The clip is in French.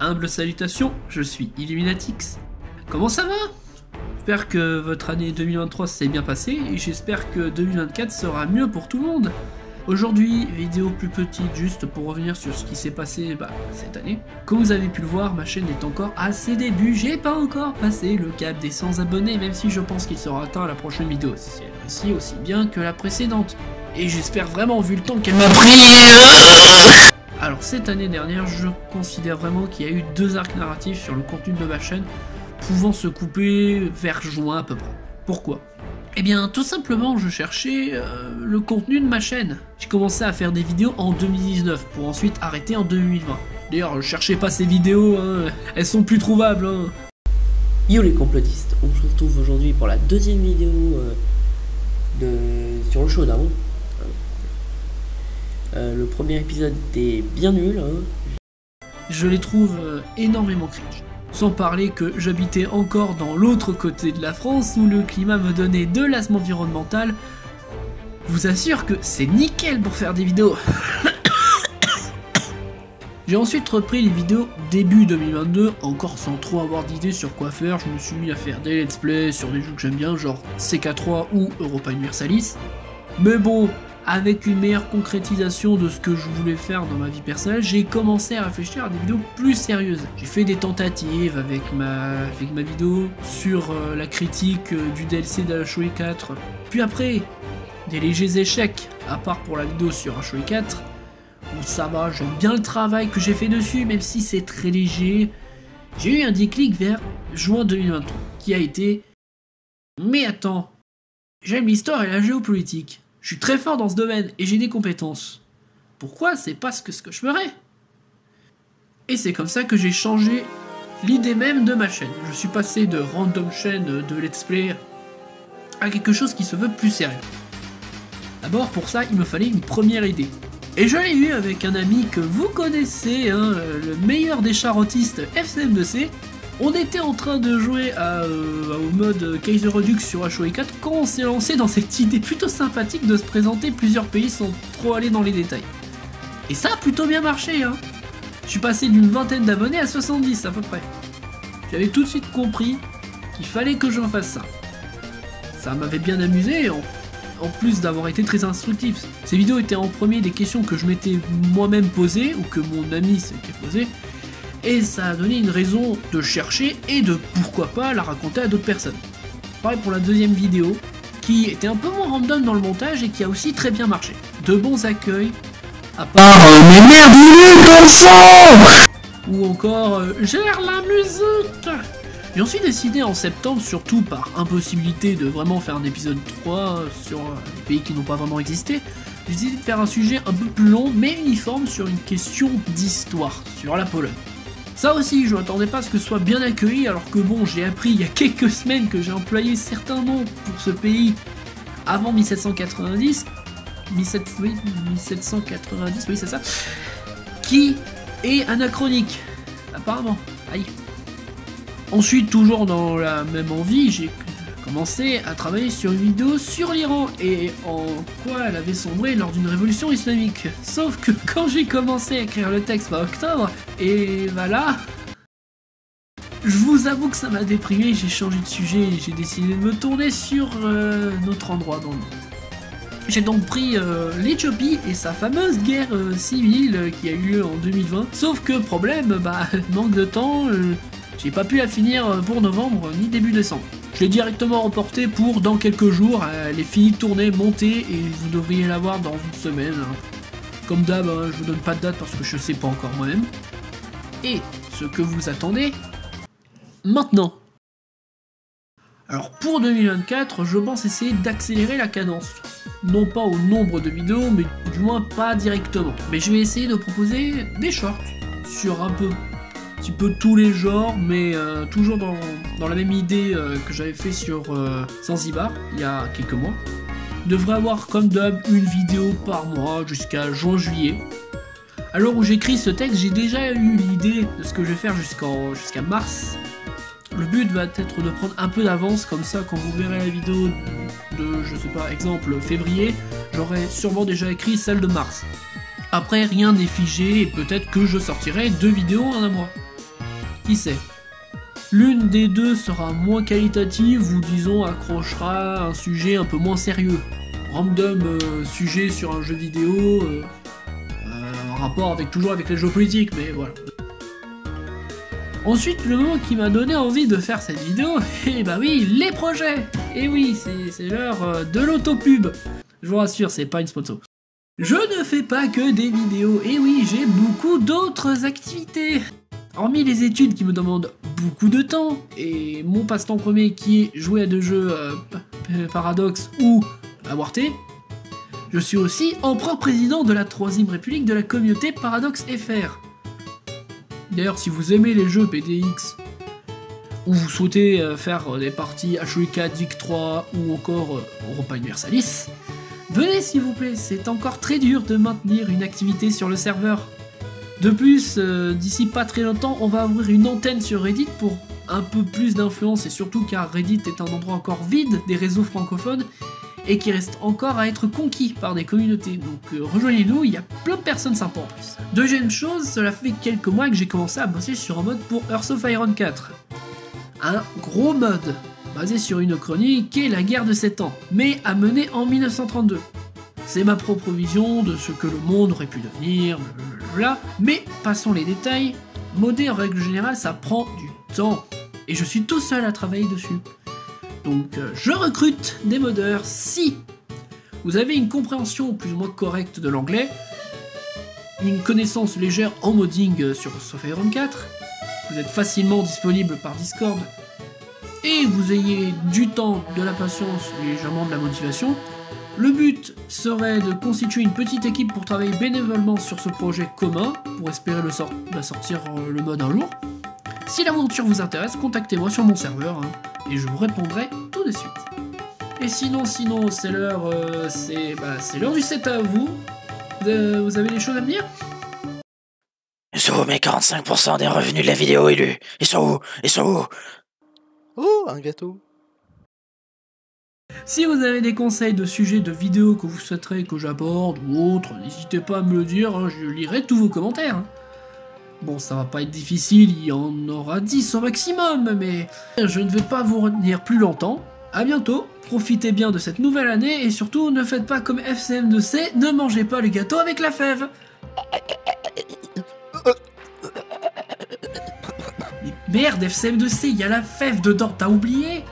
Humble salutations, je suis Illuminatix. Comment ça va? J'espère que votre année 2023 s'est bien passée et j'espère que 2024 sera mieux pour tout le monde. Aujourd'hui, vidéo plus petite juste pour revenir sur ce qui s'est passé cette année. Comme vous avez pu le voir, ma chaîne est encore à ses débuts, j'ai pas encore passé le cap des 100 abonnés, même si je pense qu'il sera atteint à la prochaine vidéo, si elle réussit aussi bien que la précédente. Et j'espère vraiment, vu le temps qu'elle m'a pris. Alors cette année dernière, je considère vraiment qu'il y a eu 2 arcs narratifs sur le contenu de ma chaîne, pouvant se couper vers juin à peu près. Pourquoi ? Eh bien, tout simplement, je cherchais le contenu de ma chaîne. J'ai commencé à faire des vidéos en 2019, pour ensuite arrêter en 2020. D'ailleurs, je cherchais pas ces vidéos, hein, elles sont plus trouvables. Hein. Yo les complotistes, on se retrouve aujourd'hui pour la deuxième vidéo sur le showdown. Le premier épisode était bien nul. Hein. Je les trouve énormément cringe. Sans parler que j'habitais encore dans l'autre côté de la France où le climat me donnait de l'asthme environnemental. Je vous assure que c'est nickel pour faire des vidéos. J'ai ensuite repris les vidéos début 2022, encore sans trop avoir d'idées sur quoi faire. Je me suis mis à faire des let's play sur des jeux que j'aime bien, genre CK3 ou Europa Universalis. Mais bon, avec une meilleure concrétisation de ce que je voulais faire dans ma vie personnelle, j'ai commencé à réfléchir à des vidéos plus sérieuses. J'ai fait des tentatives avec ma vidéo sur la critique du DLC d'HOE 4. Puis après, des légers échecs, à part pour la vidéo sur HOE 4, où ça va, j'aime bien le travail que j'ai fait dessus, même si c'est très léger. J'ai eu un déclic vers juin 2023, qui a été... Mais attends, j'aime l'histoire et la géopolitique. Je suis très fort dans ce domaine et j'ai des compétences. Pourquoi c'est pas ce que je ferais? Et c'est comme ça que j'ai changé l'idée même de ma chaîne. Je suis passé de random chaîne de let's play à quelque chose qui se veut plus sérieux. D'abord pour ça il me fallait une première idée. Et je l'ai eu avec un ami que vous connaissez, hein, le meilleur des charottistes FCM2C. On était en train de jouer au mode Kaiser Redux sur HOE 4 quand on s'est lancé dans cette idée plutôt sympathique de se présenter plusieurs pays sans trop aller dans les détails. Et ça a plutôt bien marché, hein. Je suis passé d'une vingtaine d'abonnés à 70 à peu près. J'avais tout de suite compris qu'il fallait que je fasse ça. Ça m'avait bien amusé, en plus d'avoir été très instructif. Ces vidéos étaient en premier des questions que je m'étais moi-même posées ou que mon ami s'était posé. Et ça a donné une raison de chercher et de pourquoi pas la raconter à d'autres personnes. Pareil pour la deuxième vidéo, qui était un peu moins random dans le montage et qui a aussi très bien marché. De bons accueils, à part mais merde, ou encore gère la musique. J'ai ensuite décidé en septembre, surtout par impossibilité de vraiment faire un épisode 3 sur les pays qui n'ont pas vraiment existé, j'ai décidé de faire un sujet un peu plus long mais uniforme sur une question d'histoire, sur la Pologne. Ça aussi, je m'attendais pas à ce que ce soit bien accueilli, alors que bon, j'ai appris il y a quelques semaines que j'ai employé certains noms pour ce pays avant 1790, 1790, oui c'est ça, qui est anachronique, apparemment, aïe. Ensuite, toujours dans la même envie, j'ai commencé à travailler sur une vidéo sur l'Iran et en quoi elle avait sombré lors d'une révolution islamique. Sauf que quand j'ai commencé à écrire le texte en octobre, et voilà, je vous avoue que ça m'a déprimé, j'ai changé de sujet et j'ai décidé de me tourner sur notre endroit dans le monde. J'ai donc pris l'Éthiopie et sa fameuse guerre civile qui a eu lieu en 2020. Sauf que problème, manque de temps, j'ai pas pu la finir pour novembre ni début décembre. Je l'ai directement reporté pour dans quelques jours, elle est finie de tourner, montée et vous devriez la voir dans une semaine. Hein. Comme d'hab, je vous donne pas de date parce que je sais pas encore moi-même. Et ce que vous attendez maintenant. Alors pour 2024, je pense essayer d'accélérer la cadence. Non pas au nombre de vidéos, mais du moins pas directement. Mais je vais essayer de proposer des shorts sur un petit peu tous les genres, mais toujours dans la même idée que j'avais fait sur Zanzibar, il y a quelques mois. Je devrais avoir comme d'hab une vidéo par mois jusqu'à juin-juillet. À l'heure où j'écris ce texte, j'ai déjà eu l'idée de ce que je vais faire jusqu'à mars. Le but va être de prendre un peu d'avance, comme ça quand vous verrez la vidéo de, je sais pas, exemple février, j'aurai sûrement déjà écrit celle de mars. Après, rien n'est figé et peut-être que je sortirai 2 vidéos en un mois. qui sait. L'une des deux sera moins qualitative ou disons accrochera un sujet un peu moins sérieux. Random sujet sur un jeu vidéo, en rapport toujours avec les jeux politiques, mais voilà. Ensuite, le moment qui m'a donné envie de faire cette vidéo, et bah oui, les projets. Et oui, c'est l'heure de l'autopub. Je vous rassure, c'est pas une sponsor. Je ne fais pas que des vidéos, et oui, j'ai beaucoup d'autres activités. Hormis les études qui me demandent beaucoup de temps, et mon passe-temps premier qui est jouer à des jeux Paradox ou à Warté, je suis aussi empereur président de la 3ème République de la communauté Paradox FR. D'ailleurs, si vous aimez les jeux PDX, ou vous souhaitez faire des parties HOIK, DIC 3 ou encore Europa Universalis, venez s'il vous plaît, c'est encore très dur de maintenir une activité sur le serveur. De plus, d'ici pas très longtemps, on va ouvrir une antenne sur Reddit pour un peu plus d'influence et surtout car Reddit est un endroit encore vide des réseaux francophones et qui reste encore à être conquis par des communautés. Donc rejoignez-nous, il y a plein de personnes sympas en plus. Deuxième chose, cela fait quelques mois que j'ai commencé à bosser sur un mode pour Hearts of Iron 4. Un gros mode, basé sur une chronique qui est la guerre de 7 ans, mais à mener en 1932. C'est ma propre vision de ce que le monde aurait pu devenir, blablabla. Mais passons les détails, modder en règle générale ça prend du temps. Et je suis tout seul à travailler dessus. Donc je recrute des modeurs si vous avez une compréhension plus ou moins correcte de l'anglais, une connaissance légère en modding sur Hearts of Iron 4, vous êtes facilement disponible par Discord, et vous ayez du temps, de la patience, légèrement de la motivation. Le but serait de constituer une petite équipe pour travailler bénévolement sur ce projet commun, pour espérer sortir le mode un jour. Si l'aventure vous intéresse, contactez-moi sur mon serveur, et je vous répondrai tout de suite. Et sinon, c'est l'heure du 7 à vous. Vous avez des choses à me dire? Ils sont où mes 45% des revenus de la vidéo élus? Ils sont où? Oh, un gâteau. Si vous avez des conseils de sujets de vidéos que vous souhaiterez que j'aborde ou autres, n'hésitez pas à me le dire, je lirai tous vos commentaires. Bon, ça va pas être difficile, il y en aura 10 au maximum, mais je ne vais pas vous retenir plus longtemps. A bientôt, profitez bien de cette nouvelle année et surtout ne faites pas comme FCM2C, ne mangez pas le gâteau avec la fève. Mais merde, FCM2C, il y a la fève dedans, t'as oublié?